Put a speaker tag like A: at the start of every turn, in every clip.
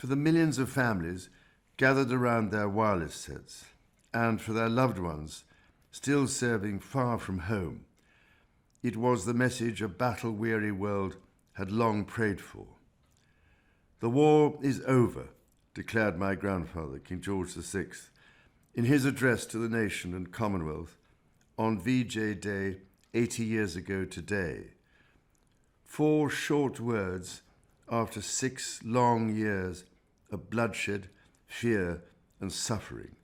A: For the millions of families gathered around their wireless sets, and for their loved ones still serving far from home, it was the message a battle-weary world had long prayed for. The war is over, declared my grandfather, King George VI, in his address to the nation and Commonwealth on VJ Day 80 years ago today. 4 short words after 6 long years of bloodshed, fear, and suffering.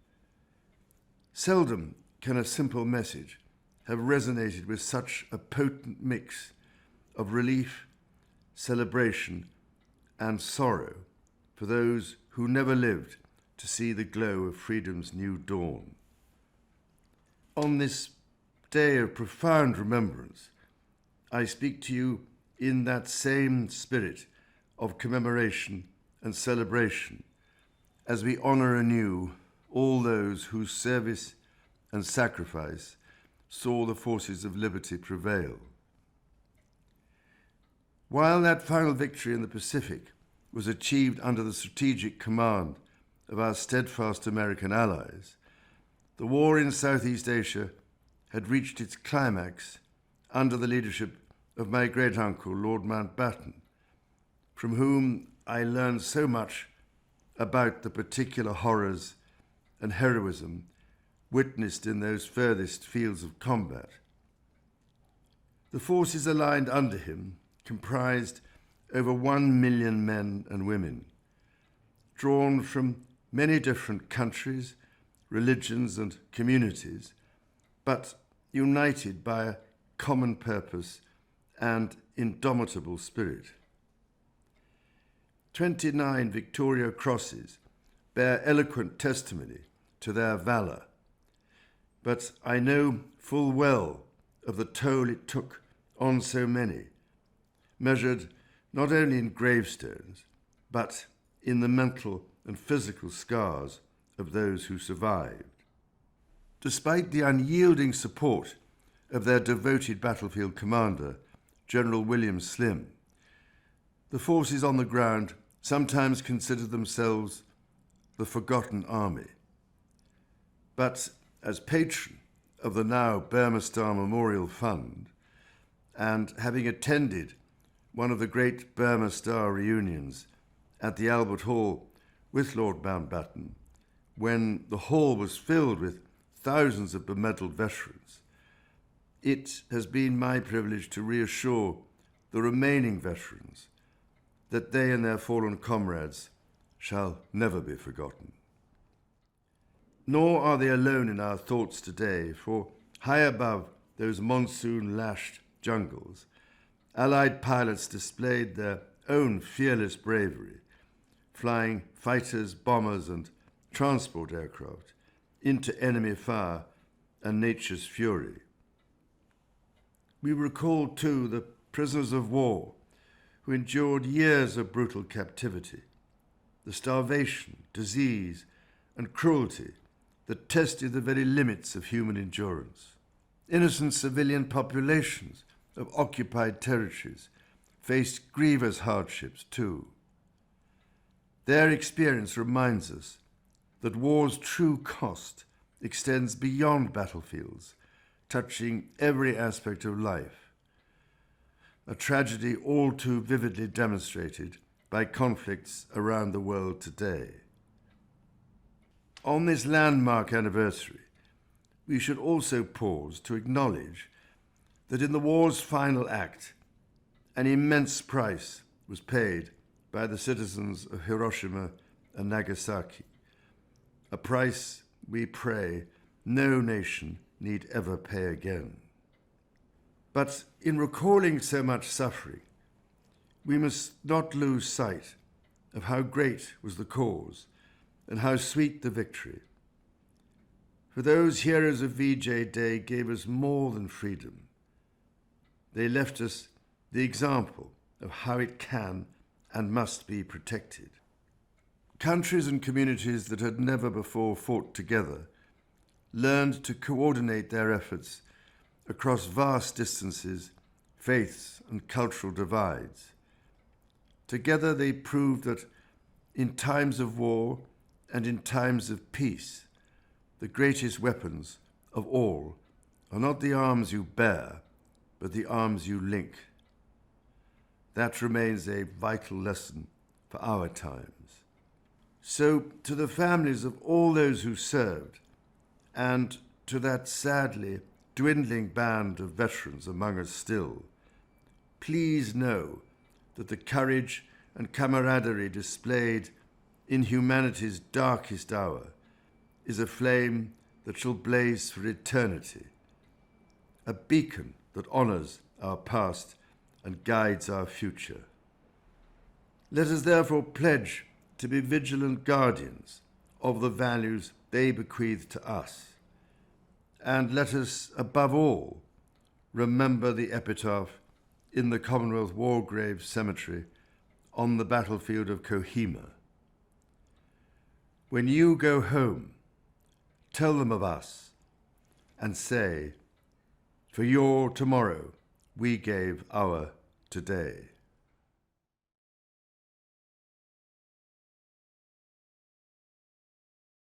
A: Seldom can a simple message have resonated with such a potent mix of relief, celebration, and sorrow for those who never lived to see the glow of freedom's new dawn. On this day of profound remembrance, I speak to you in that same spirit of commemoration and celebration as we honor anew all those whose service and sacrifice saw the forces of liberty prevail. While that final victory in the Pacific was achieved under the strategic command of our steadfast American allies, the war in Southeast Asia had reached its climax under the leadership of my great-uncle, Lord Mountbatten, from whom I learned so much about the particular horrors and heroism witnessed in those furthest fields of combat. The forces aligned under him comprised over 1 million men and women, drawn from many different countries, religions, and communities, but united by a common purpose and indomitable spirit. 29 Victoria Crosses bear eloquent testimony to their valor, but I know full well of the toll it took on so many, measured not only in gravestones, but in the mental and physical scars of those who survived. Despite the unyielding support of their devoted battlefield commander, General William Slim, the forces on the ground sometimes considered themselves the forgotten army. But as patron of the now Burma Star Memorial Fund, and having attended one of the great Burma Star reunions at the Albert Hall with Lord Mountbatten, when the hall was filled with thousands of bemedalled veterans, it has been my privilege to reassure the remaining veterans that they and their fallen comrades shall never be forgotten. Nor are they alone in our thoughts today, for high above those monsoon-lashed jungles, Allied pilots displayed their own fearless bravery, flying fighters, bombers, and transport aircraft into enemy fire and nature's fury. We recall, too, the prisoners of war who endured years of brutal captivity, the starvation, disease, and cruelty that tested the very limits of human endurance. Innocent civilian populations of occupied territories faced grievous hardships too. Their experience reminds us that war's true cost extends beyond battlefields, touching every aspect of life, a tragedy all too vividly demonstrated by conflicts around the world today. On this landmark anniversary, we should also pause to acknowledge that in the war's final act, an immense price was paid by the citizens of Hiroshima and Nagasaki, a price we pray no nation need ever pay again. But in recalling so much suffering, we must not lose sight of how great was the cause and how sweet the victory. For those heroes of VJ Day gave us more than freedom. They left us the example of how it can and must be protected. Countries and communities that had never before fought together learned to coordinate their efforts across vast distances, faiths, and cultural divides. Together they proved that in times of war and in times of peace, the greatest weapons of all are not the arms you bear, but the arms you link. That remains a vital lesson for our times. So, to the families of all those who served, and to that sadly dwindling band of veterans among us still, please know that the courage and camaraderie displayed in humanity's darkest hour is a flame that shall blaze for eternity, a beacon that honors our past and guides our future. Let us therefore pledge to be vigilant guardians of the values they bequeathed to us. And let us, above all, remember the epitaph in the Commonwealth War Graves Cemetery on the battlefield of Kohima. When you go home, tell them of us and say, for your tomorrow we gave our today.